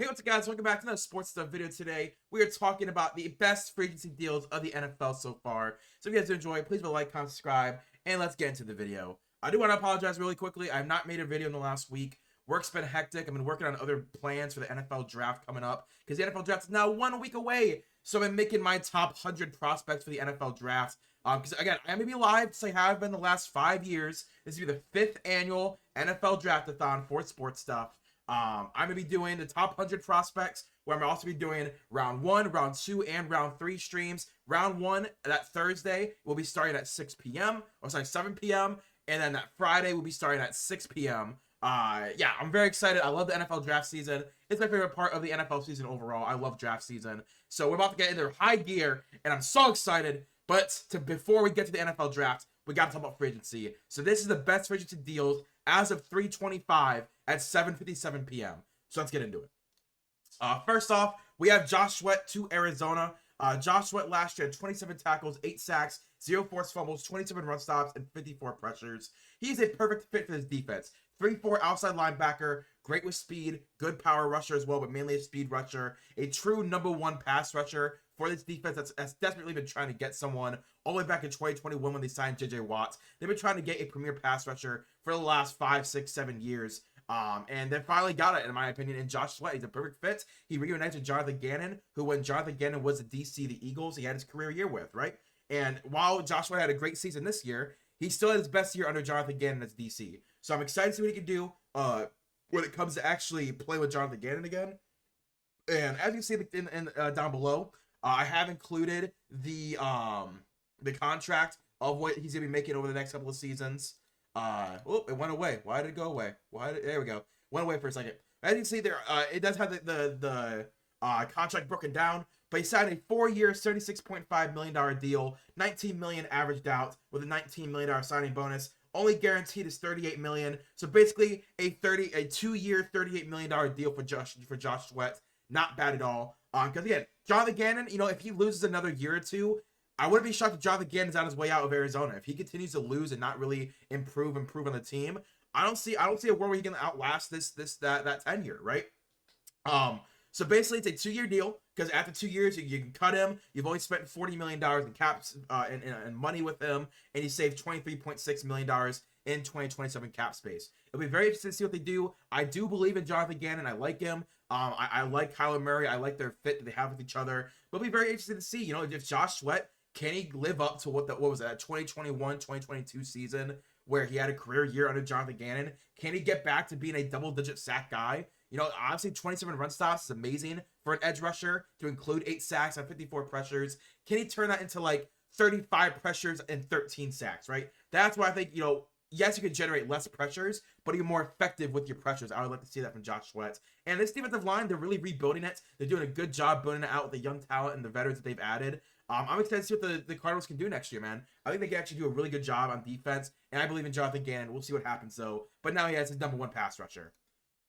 Hey, what's up, guys? Welcome back to another sports stuff video. Today, we are talking about the best free agency deals of the NFL so far. So if you guys do enjoy, please leave a like, comment, subscribe, and let's get into the video. I do want to apologize really quickly. I have not made a video in the last week. Work's been hectic. I've been working on other plans for the NFL draft coming up because the NFL draft is now 1 week away. So I'm making my top 100 prospects for the NFL draft. Because again, I am going to be live, because I have been the last 5 years. This will be the 5th annual NFL Draftathon for sports stuff. I'm going to be doing the top 100 prospects, where I'm also be doing round 1, round 2, and round 3 streams. Round 1, that Thursday, will be starting at 6 p.m., or sorry, 7 p.m., and then that Friday will be starting at 6 p.m. Yeah, I'm very excited. I love the NFL draft season. It's my favorite part of the NFL season overall. I love draft season. So we're about to get into high gear, and I'm so excited. But before we get to the NFL draft, we got to talk about free agency. So this is the best free agency deals as of 3/25 at 7:57 p.m. So let's get into it. First off, we have Josh Sweat to Arizona. Josh Sweat last year had 27 tackles, 8 sacks, 0 forced fumbles, 27 run stops, and 54 pressures. He's a perfect fit for this defense. 3-4 outside linebacker, great with speed, good power rusher as well, but mainly a speed rusher. A true #1 pass rusher for this defense that's desperately been trying to get someone all the way back in 2021 when they signed J.J. Watt. They've been trying to get a premier pass rusher for the last 5, 6, 7 years. And they finally got it, in my opinion, in Josh Sweat. He's a perfect fit. He reunited with Jonathan Gannon, who, when Jonathan Gannon was the DC, the Eagles, he had his career year with, right? And while Josh Sweat had a great season this year, he still had his best year under Jonathan Gannon as DC. So I'm excited to see what he can do when it comes to actually play with Jonathan Gannon again. And as you see down below, I have included the contract of what he's gonna be making over the next couple of seasons. Oh, it went away. Why did it go away? There we go. Went away for a second. As you can see there, it does have the contract broken down, but he signed a 4-year, $76.5 million deal, $19 million averaged out with a $19 million signing bonus. Only guaranteed is $38 million. So basically a 2-year, $38 million deal for Josh Sweat. Not bad at all. Because again, Jonathan Gannon, if he loses another year or two, I wouldn't be shocked if Jonathan Gannon's on his way out of Arizona. If he continues to lose and not really improve on the team, I don't see a world where he can outlast that tenure, right? So basically it's a 2-year deal, because after 2 years you can cut him. You've only spent $40 million in caps and money with him, and you save $23.6 million in 2027 cap space. It'll be very interesting to see what they do. I do believe in Jonathan Gannon. I like him. I like Kyler Murray. I like their fit that they have with each other. But it'll be very interesting to see, if Josh Sweat, can he live up to what was that 2021-2022 season where he had a career year under Jonathan Gannon? Can he get back to being a double-digit sack guy? Obviously 27 run stops is amazing for an edge rusher to include 8 sacks on 54 pressures. Can he turn that into like 35 pressures and 13 sacks, right? That's why I think, yes, you can generate less pressures, but you're more effective with your pressures. I would like to see that from Josh Sweat. And this defensive line, they're really rebuilding it. They're doing a good job building it out with the young talent and the veterans that they've added. I'm excited to see what the Cardinals can do next year, man. I think they can actually do a really good job on defense, and I believe in Jonathan Gannon. We'll see what happens, though. But now he has his #1 pass rusher.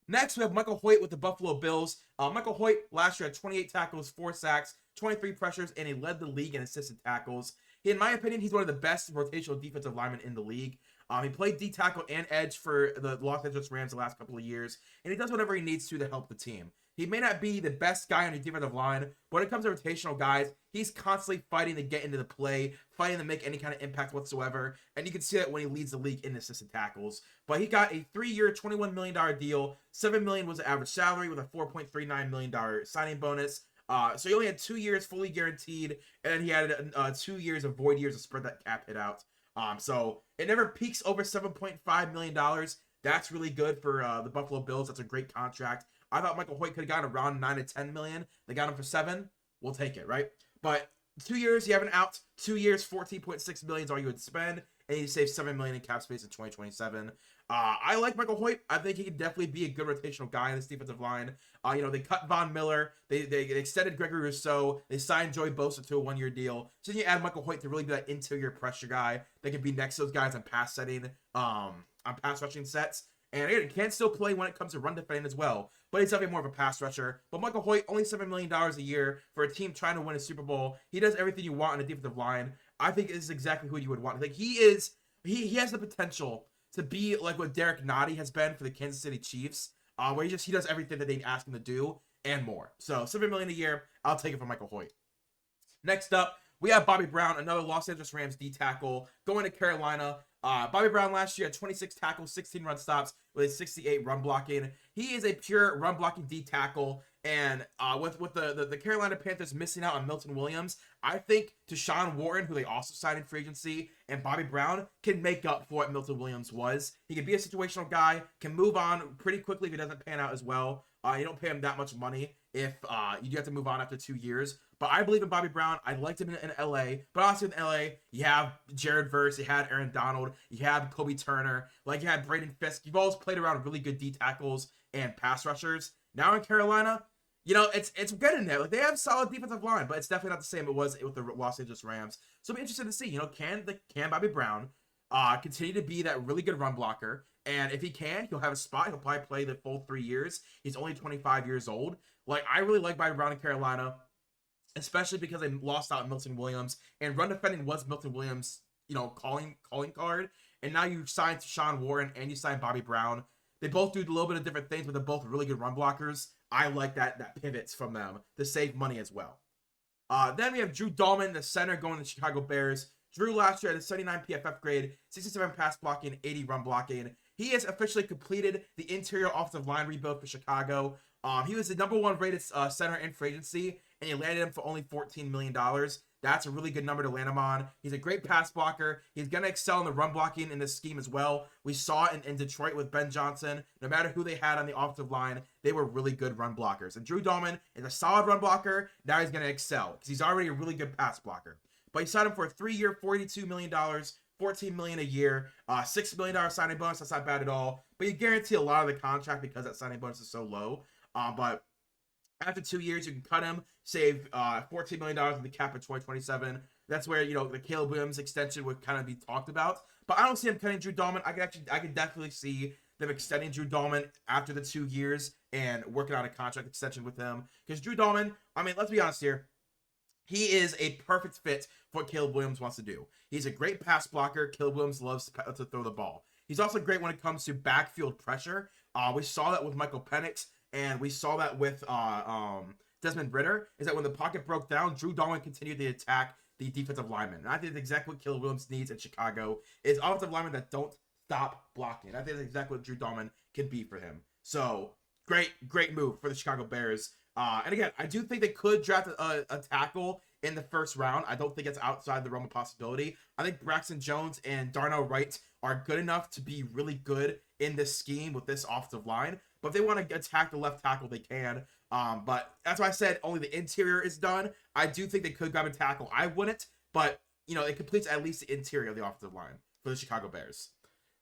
Next, we have Michael Hoyt with the Buffalo Bills. Michael Hoyt last year had 28 tackles, 4 sacks, 23 pressures, and he led the league in assisted tackles. In my opinion, he's one of the best rotational defensive linemen in the league. He played D tackle and edge for the Los Angeles Rams the last couple of years, and he does whatever he needs to help the team. He may not be the best guy on your defensive line, but when it comes to rotational guys, he's constantly fighting to get into the play, fighting to make any kind of impact whatsoever, and you can see that when he leads the league in assisted tackles. But he got a 3-year, $21 million deal. $7 million was the average salary with a $4.39 million signing bonus. So he only had 2 years fully guaranteed, and then he had 2 years of void years to spread that cap hit out. So it never peaks over $7.5 million. That's really good for the Buffalo Bills. That's a great contract. I thought Michael Hoyt could have gotten around 9 to 10 million. They got him for 7. We'll take it, right? But 2 years, you have an out. 2 years, $14.6 million is all you would spend, and you save $7 million in cap space in 2027. I like Michael Hoyt. I think he can definitely be a good rotational guy in this defensive line. They cut Von Miller. They extended Gregory Rousseau. They signed Joey Bosa to a 1-year deal. So then you add Michael Hoyt to really be that interior pressure guy that can be next to those guys on pass setting, on pass rushing sets. And again, he can still play when it comes to run defending as well, but he's definitely more of a pass rusher. But Michael Hoyt, only $7 million a year for a team trying to win a Super Bowl. He does everything you want on a defensive line. I think this is exactly who you would want. Like, he has the potential to be like what Derek Nottie has been for the Kansas City Chiefs, where he does everything that they ask him to do. and more. So $7 million a year, I'll take it from Michael Hoyt. Next up, we have Bobby Brown, another Los Angeles Rams D tackle, going to Carolina. Bobby Brown last year had 26 tackles, 16 run stops with 68 run blocking. He is a pure run blocking D tackle, and with the Carolina Panthers missing out on Milton Williams, I think Deshaun Wharton, who they also signed in free agency, and Bobby Brown can make up for what Milton Williams was. He can be a situational guy, can move on pretty quickly if he doesn't pan out as well. You don't pay him that much money if you do have to move on after 2 years. But I believe in Bobby Brown. I liked him in LA. But also in LA, you have Jared Verse, you had Aaron Donald, you have Kobe Turner, like you had Braden Fisk. You've always played around really good D tackles and pass rushers. Now in Carolina, you know, it's good in there. Like, they have solid defensive line, but it's definitely not the same it was with the Los Angeles Rams. So I'll be interested to see, you know, can Bobby Brown continue to be that really good run blocker? And if he can, he'll have a spot. He'll probably play the full 3 years. He's only 25 years old. Like, I really like Bobby Brown in Carolina, especially because they lost out Milton Williams, and run defending was Milton Williams, you know, calling card. And now you signed Deshaun Wharton and you signed Bobby Brown. They both do a little bit of different things, but they're both really good run blockers. I like that pivots from them to save money as well. Then we have Drew Dalman, the center, going to the Chicago Bears. Drew last year had a 79 PFF grade, 67 pass blocking, 80 run blocking. He has officially completed the interior offensive line rebuild for Chicago. He was the #1 rated center in free agency, and you landed him for only $14 million. That's a really good number to land him on. He's a great pass blocker. He's going to excel in the run blocking in this scheme as well. We saw it in Detroit with Ben Johnson. No matter who they had on the offensive line, they were really good run blockers. And Drew Dalman is a solid run blocker. Now he's going to excel because he's already a really good pass blocker. But you signed him for a 3-year, $42 million, $14 million a year, $6 million signing bonus. That's not bad at all. But you guarantee a lot of the contract because that signing bonus is so low. But after 2 years, you can cut him, save $14 million in the cap in 2027. That's where, you know, the Caleb Williams extension would kind of be talked about. But I don't see him cutting Drew Dalman. I could definitely see them extending Drew Dalman after the 2 years and working out a contract extension with him. Because Drew Dalman, I mean, let's be honest here, he is a perfect fit for what Caleb Williams wants to do. He's a great pass blocker. Caleb Williams loves to throw the ball. He's also great when it comes to backfield pressure. We saw that with Michael Penix, and we saw that with Desmond Ridder, is that when the pocket broke down, Drew Dalman continued to attack the defensive lineman. And I think that's exactly what Caleb Williams needs in Chicago, is offensive linemen that don't stop blocking. I think that's exactly what Drew Dalman can be for him. So, great move for the Chicago Bears. And again, I do think they could draft a tackle in the first round. I don't think it's outside the realm of possibility. I think Braxton Jones and Darnell Wright are good enough to be really good in this scheme with this offensive line. But if they want to attack the left tackle, they can. But that's why I said only the interior is done. I do think they could grab a tackle. I wouldn't, but, you know, it completes at least the interior of the offensive line for the Chicago Bears.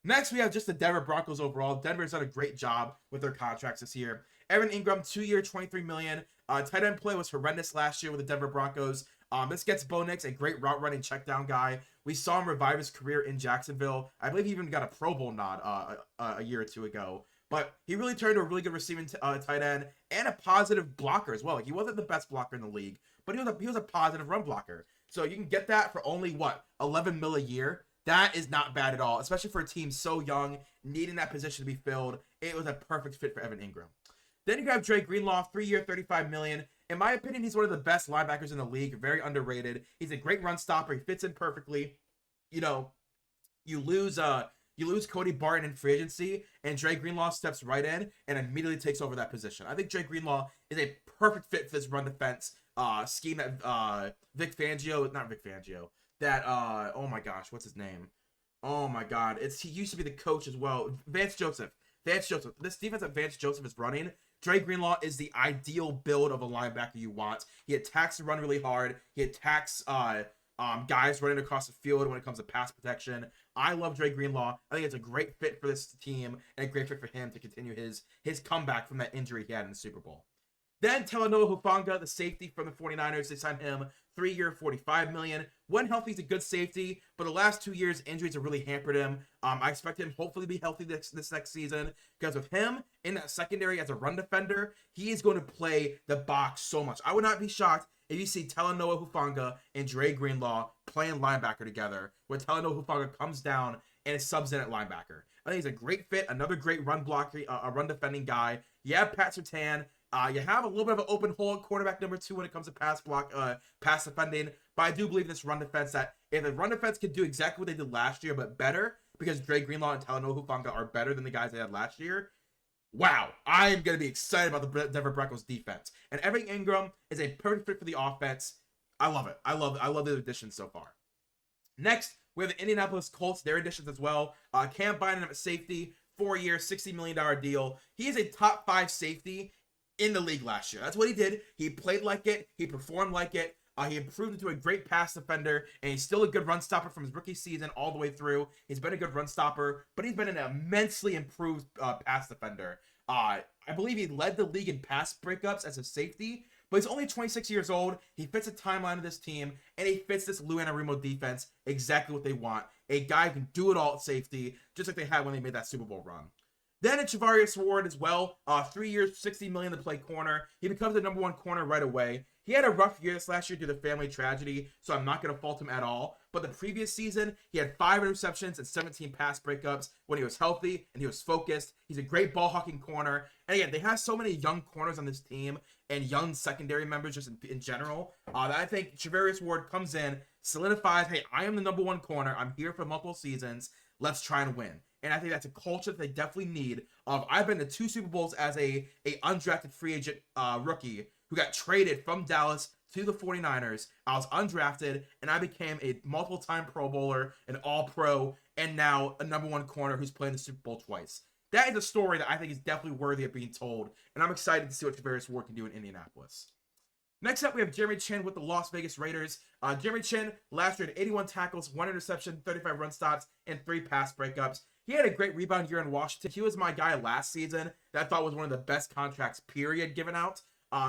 Next, we have just the Denver Broncos overall. Denver's done a great job with their contracts this year. Evan Ingram, 2-year, $23 million. Tight end play was horrendous last year with the Denver Broncos. This gets Bo Nix, a great route running check down guy. We saw him revive his career in Jacksonville. I believe he even got a Pro Bowl nod a year or two ago. But he really turned to a really good receiving tight end and a positive blocker as well. Like, he wasn't the best blocker in the league, but he was a positive run blocker. So you can get that for only, what, $11 million a year? That is not bad at all, especially for a team so young, needing that position to be filled. It was a perfect fit for Evan Ingram. Then you have Dre Greenlaw, 3-year, $35 million. In my opinion, he's one of the best linebackers in the league, very underrated. He's a great run stopper. He fits in perfectly. You know, you lose Cody Barton in free agency, and Dre Greenlaw steps right in and immediately takes over that position. I think Dre Greenlaw is a perfect fit for this run defense scheme that oh my gosh, what's his name? Oh my God, he used to be the coach as well. Vance Joseph. This defense that Vance Joseph is running, Dre Greenlaw is the ideal build of a linebacker you want. He attacks the run really hard. He attacks guys running across the field when it comes to pass protection. I love Dre Greenlaw. I think it's a great fit for this team and a great fit for him to continue his comeback from that injury he had in the Super Bowl. Then Talanoa Hufanga, the safety from the 49ers, they signed him 3-year, $45 million. When healthy, he's a good safety, but the last 2 years, injuries have really hampered him. I expect him hopefully to be healthy this next season, because with him in that secondary as a run defender, he is going to play the box so much. I would not be shocked if you see Talanoa Hufanga and Dre Greenlaw playing linebacker together, where Talanoa Hufanga comes down and is subs in at linebacker. I think he's a great fit, another great run blocker, a run defending guy. You have Pat Surtain. You have a little bit of an open hole at quarterback number 2 when it comes to pass defending. But I do believe this run defense that if the run defense could do exactly what they did last year, but better, because Dre Greenlaw and Talanoa Hufanga are better than the guys they had last year. Wow, I am going to be excited about the Denver Broncos defense. And Evan Ingram is a perfect fit for the offense. I love it. I love the additions so far. Next, we have the Indianapolis Colts, their additions as well. Cam Bynum at safety, 4-year, $60 million deal. He is a top 5 safety in the league last year. That's what he did. He played like it. He performed like it. He improved into a great pass defender, and he's still a good run stopper from his rookie season all the way through. He's been a good run stopper, but he's been an immensely improved pass defender. I believe he led the league in pass breakups as a safety, but he's only 26 years old. He fits the timeline of this team, and he fits this Lou Anarumo defense exactly what they want. A guy who can do it all at safety, just like they had when they made that Super Bowl run. Then it's Charvarius Ward as well. 3 years, $60 million to play corner. He becomes the number 1 corner right away. He had a rough year this last year due to family tragedy, so I'm not going to fault him at all. But the previous season, he had 5 interceptions and 17 pass breakups when he was healthy and he was focused. He's a great ball hawking corner. And again, they have so many young corners on this team and young secondary members just in general that I think Charvarius Ward comes in, solidifies, hey, I am the number 1 corner. I'm here for multiple seasons. Let's try and win. And I think that's a culture that they definitely need. I've been to 2 Super Bowls as a undrafted free agent rookie who got traded from Dallas to the 49ers. I was undrafted, and I became a multiple-time Pro Bowler, an All-Pro, and now a number 1 corner who's playing the Super Bowl twice. That is a story that I think is definitely worthy of being told, and I'm excited to see what Charvarius Ward can do in Indianapolis. Next up, we have Jeremy Chinn with the Las Vegas Raiders. Jeremy Chinn last year had 81 tackles, 1 interception, 35 run stops, and 3 pass breakups. He had a great rebound year in Washington. He was my guy last season that I thought was one of the best contracts, period, given out.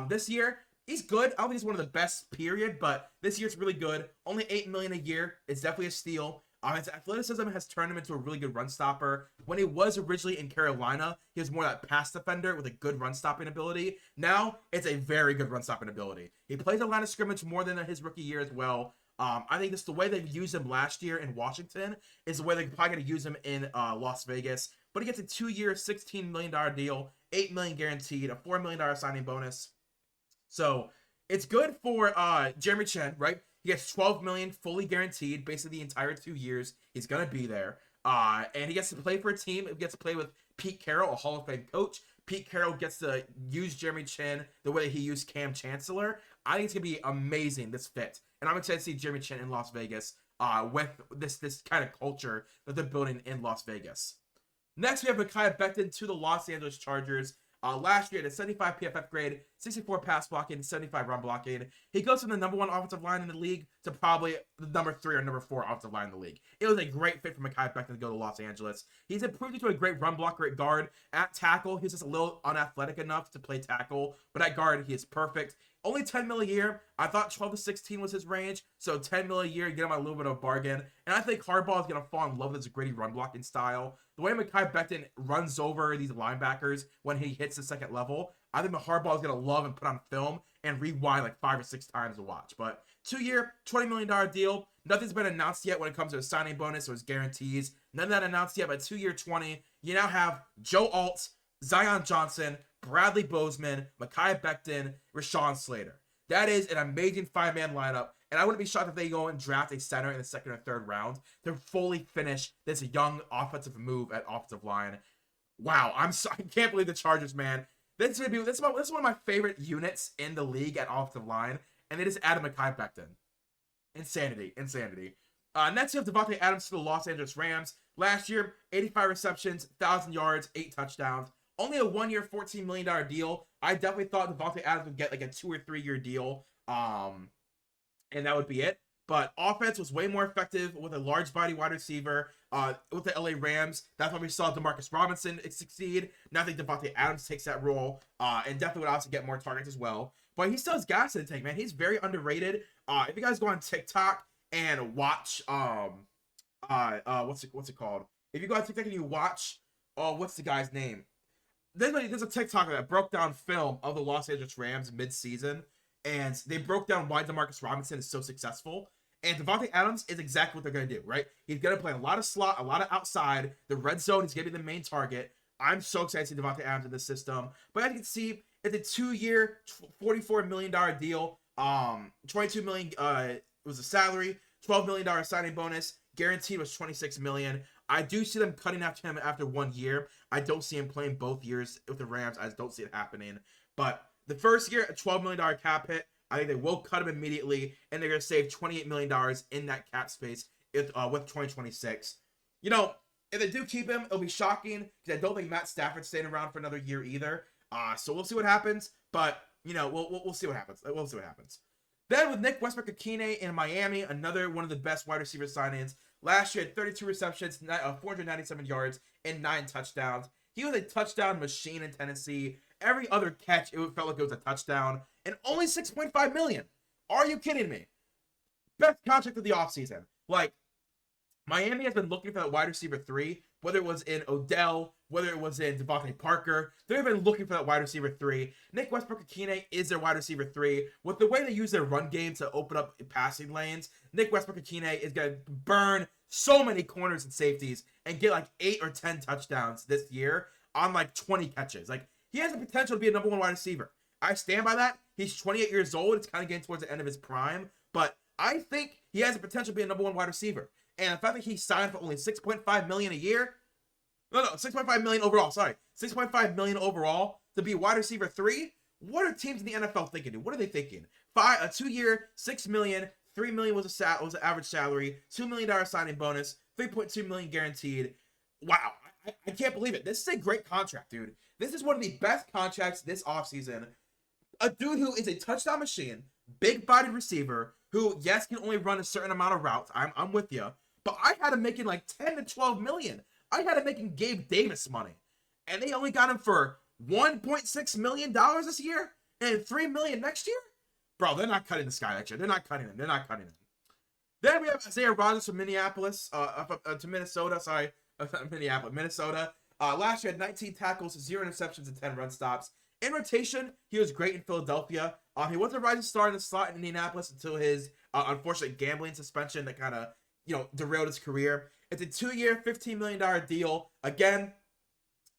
This year, he's good. I don't think he's one of the best, period, but this year's really good. Only $8 million a year. It's definitely a steal. His athleticism has turned him into a really good run stopper. When he was originally in Carolina, he was more that pass defender with a good run stopping ability. Now, it's a very good run stopping ability. He plays a line of scrimmage more than his rookie year as well. I think this the way they've used him last year in Washington is the way they're probably going to use him in Las Vegas. But he gets a 2-year, $16 million deal, $8 million guaranteed, a $4 million signing bonus. So it's good for Jeremy Chinn, right? He gets $12 million fully guaranteed, basically the entire 2 years. He's gonna be there, and he gets to play for a team. He gets to play with Pete Carroll, a Hall of Fame coach. Pete Carroll gets to use Jeremy Chinn the way he used Cam Chancellor. I think it's gonna be amazing, this fit, and I'm excited to see Jeremy Chinn in Las Vegas with this kind of culture that they're building in Las Vegas. Next, we have Mekhi Becton to the Los Angeles Chargers. Last year, at a 75 PFF grade, 64 pass blocking, 75 run blocking. He goes from the number 1 offensive line in the league to probably the number 3 or number 4 offensive line in the league. It was a great fit for Mekhi Becton to go to Los Angeles. He's improved into a great run blocker at guard. At tackle, he's just a little unathletic enough to play tackle, but at guard, he is perfect. Only $10 million a year. I thought 12 to 16 was his range, so $10 million a year, you get him a little bit of a bargain. And I think Harbaugh is going to fall in love with his gritty run blocking style. The way Mekhi Becton runs over these linebackers when he hits the second level, I think Harbaugh is going to love and put on film and rewind like 5 or 6 times to watch. But 2-year, $20 million deal. Nothing's been announced yet when it comes to a signing bonus or his guarantees. None of that announced yet, but 2-year, 20. You now have Joe Alt, Zion Johnson, Bradley Bozeman, Mekhi Becton, Rashawn Slater. That is an amazing 5-man lineup, and I wouldn't be shocked if they go and draft a center in the 2nd or 3rd round to fully finish this young offensive move at offensive line. Wow, I can't believe the Chargers, man. This is one of my favorite units in the league at offensive line, and it is Adam Mekhi Becton. Insanity. Next, you have Davante Adams to the Los Angeles Rams. Last year, 85 receptions, 1,000 yards, 8 touchdowns. Only a 1-year, $14 million deal. I definitely thought Davante Adams would get like a 2 or 3 year deal, and that would be it. But offense was way more effective with a large body wide receiver with the LA Rams. That's why we saw Demarcus Robinson succeed. Now I think Davante Adams takes that role and definitely would also get more targets as well. But he still has gas in the tank, man. He's very underrated. If you guys go on TikTok and watch what's it called? If you go on TikTok and you watch what's the guy's name? There's a TikToker that broke down film of the Los Angeles Rams mid-season, and they broke down why Demarcus Robinson is so successful. And Davante Adams is exactly what they're going to do, right? He's going to play a lot of slot, a lot of outside. The red zone is going to be the main target. I'm so excited to see Davante Adams in this system. But as you can see, It's a 2-year, $44 million deal. 22 million was a salary, $12 million signing bonus. Guaranteed was 26 million. I do see them cutting after him after 1 year. I don't see him playing both years with the Rams. I just don't see it happening. But the first year, a $12 million cap hit. I think they will cut him immediately, and they're going to save $28 million in that cap space with 2026. You know, if they do keep him, it'll be shocking because I don't think Matt Stafford's staying around for another year either. So we'll see what happens. But, you know, we'll see what happens. We'll see what happens. Then with Nick Westbrook-Ikhine in Miami, another one of the best wide receiver signings. Last year, 32 receptions, 497 yards, and 9 touchdowns. He was a touchdown machine in Tennessee. Every other catch, it felt like it was a touchdown. And only $6.5 million. Are you kidding me? Best contract of the offseason. Like, Miami has been looking for that wide receiver 3, whether it was in Odell, whether it was in Devontae Parker. They've been looking for that wide receiver 3. Nick Westbrook-Ikhine is their wide receiver 3. With the way they use their run game to open up passing lanes, Nick Westbrook-Ikhine is going to burn so many corners and safeties and get like 8 or 10 touchdowns this year on like 20 catches. Like, he has the potential to be a number 1 wide receiver. I stand by that. He's 28 years old. It's kind of getting towards the end of his prime. But I think he has the potential to be a number 1 wide receiver. And the fact that he signed for only $6.5 million a year. No, $6.5 million overall. Sorry. $6.5 million overall to be wide receiver 3. What are teams in the NFL thinking, dude? What are they thinking? A 2-year, $6 million. $3 million was an average salary. $2 million signing bonus. $3.2 million guaranteed. Wow. I can't believe it. This is a great contract, dude. This is one of the best contracts this offseason. A dude who is a touchdown machine, big-bodied receiver, who, yes, can only run a certain amount of routes. I'm with you. But I had him making like 10 to 12 million. I had him making Gabe Davis money. And they only got him for $1.6 million this year and $3 million next year? Bro, they're not cutting this guy next year. They're not cutting him. They're not cutting him. Then we have Isaiah Rodgers from Minneapolis, to Minnesota. Sorry, Minnesota. Last year had 19 tackles, 0 interceptions, and 10 run stops. In rotation, he was great in Philadelphia. He wasn't a rising star in the slot in Indianapolis until his unfortunate gambling suspension that kind of, derailed his career. It's a 2-year, $15 million deal. Again,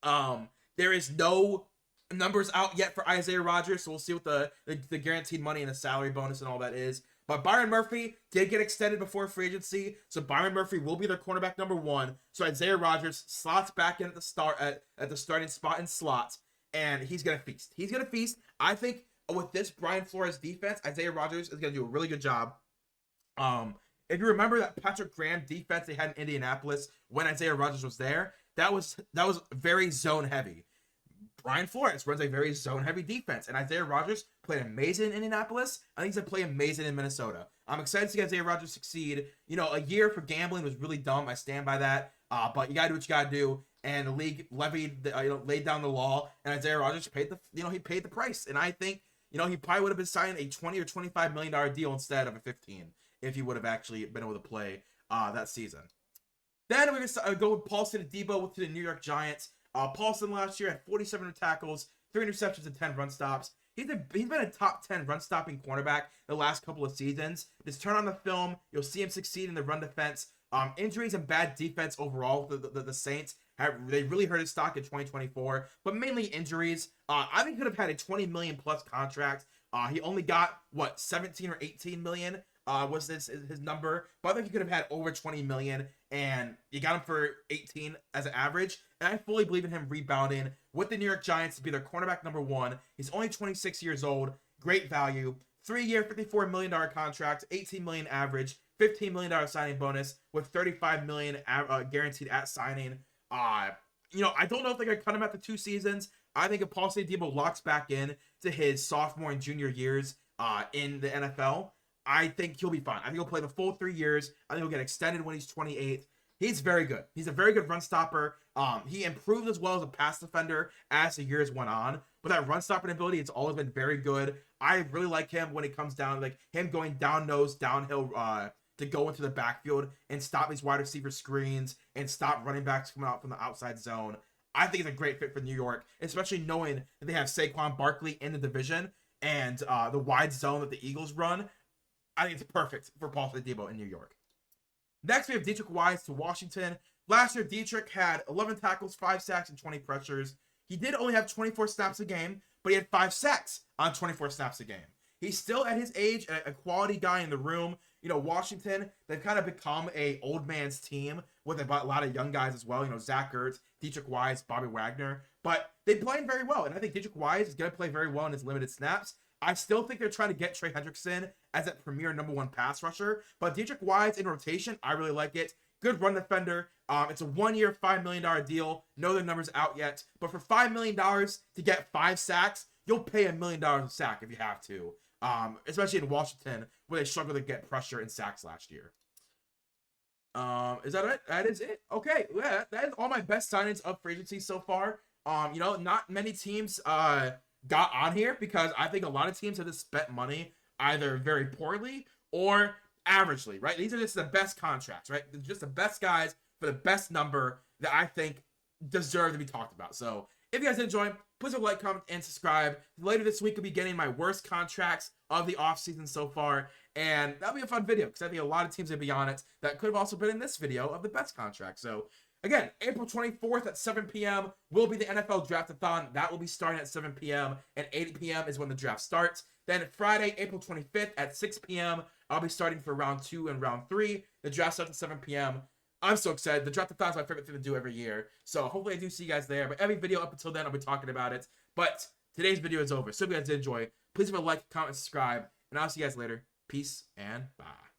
there is no numbers out yet for Isaiah Rodgers, so we'll see what the guaranteed money and the salary bonus and all that is. But Byron Murphy did get extended before free agency, so Byron Murphy will be their cornerback number 1. So Isaiah Rodgers slots back in at the starting spot in slot, and he's gonna feast. He's gonna feast. I think with this Brian Flores defense, Isaiah Rodgers is gonna do a really good job. If you remember that Patrick Graham defense they had in Indianapolis when Isaiah Rodgers was there, that was very zone heavy. Brian Flores runs a very zone heavy defense, and Isaiah Rodgers played amazing in Indianapolis. I think he's gonna play amazing in Minnesota. I'm excited to see Isaiah Rodgers succeed. A year for gambling was really dumb. I stand by that. But you gotta do what you gotta do. And the league laid down the law, and Isaiah Rodgers paid the price. And I think he probably would have been signing a $20 or $25 million deal instead of a 15 if he would have actually been able to play that season. Then we're gonna go with Paulson Adebo to the New York Giants. Paulson last year had 47 tackles, 3 interceptions, and 10 run stops. He's been a top 10 run stopping cornerback the last couple of seasons. Just turn on the film, you'll see him succeed in the run defense. Injuries and bad defense overall. The Saints they really hurt his stock in 2024, but mainly injuries. I think he could have had a $20 million plus contract. He only got 17 or 18 million. Was this his number? But I think he could have had over 20 million, and you got him for 18 as an average. And I fully believe in him rebounding with the New York Giants to be their cornerback number 1. He's only 26 years old. Great value. 3-year, $54 million contract, 18 million average, $15 million signing bonus with $35 million guaranteed at signing. I don't know if they're gonna cut him after 2 seasons. I think if Paulson Adebo locks back in to his sophomore and junior years in the NFL, I think he'll be fine. I think he'll play the full 3 years. I think he'll get extended when he's 28. He's very good. He's a very good run stopper. He improved as well as a pass defender as the years went on. But that run stopping ability, it's always been very good. I really like him when it comes down, like him going down nose, downhill to go into the backfield and stop these wide receiver screens and stop running backs coming out from the outside zone. I think it's a great fit for New York, especially knowing that they have Saquon Barkley in the division and the wide zone that the Eagles run. I think it's perfect for Paulson Adebo in New York. Next, we have Deatrich Wise to Washington. Last year, Deatrich had 11 tackles, 5 sacks, and 20 pressures. He did only have 24 snaps a game, but he had 5 sacks on 24 snaps a game. He's still at his age a quality guy in the room. You know, Washington, they've kind of become a old man's team with a lot of young guys as well. You know, Zach Ertz, Deatrich Wise, Bobby Wagner. But they playing very well. And I think Deatrich Wise is going to play very well in his limited snaps. I still think they're trying to get Trey Hendrickson as that premier #1 pass rusher. But Deatrich Wise in rotation, I really like it. Good run defender. It's a 1-year, $5 million deal. No, the numbers out yet. But for $5 million to get 5 sacks, you'll pay $1 million a sack if you have to. Especially in Washington, where they struggled to get pressure and sacks last year. Is that it? That is it. Okay, yeah, that is all my best signings of free agency so far. You know, not many teams got on here because I think a lot of teams have just spent money either very poorly or averagely, right? These are just the best contracts, right? They're just the best guys for the best number that I think deserve to be talked about. So if you guys enjoy, please like, comment, and subscribe. Later this week, I'll be getting my worst contracts of the offseason so far. And that'll be a fun video because I think a lot of teams will be on it that could have also been in this video of the best contracts. So again, April 24th at 7 p.m. will be the NFL Draft-a-thon. That will be starting at 7 p.m. and 8 p.m. is when the draft starts. Then Friday, April 25th at 6 p.m., I'll be starting for round 2 and round 3. The draft starts at 7 p.m. I'm so excited. The Draft-a-thon is my favorite thing to do every year. So hopefully I do see you guys there. But every video up until then, I'll be talking about it. But today's video is over. So if you guys did enjoy, please leave a like, comment, subscribe. And I'll see you guys later. Peace and bye.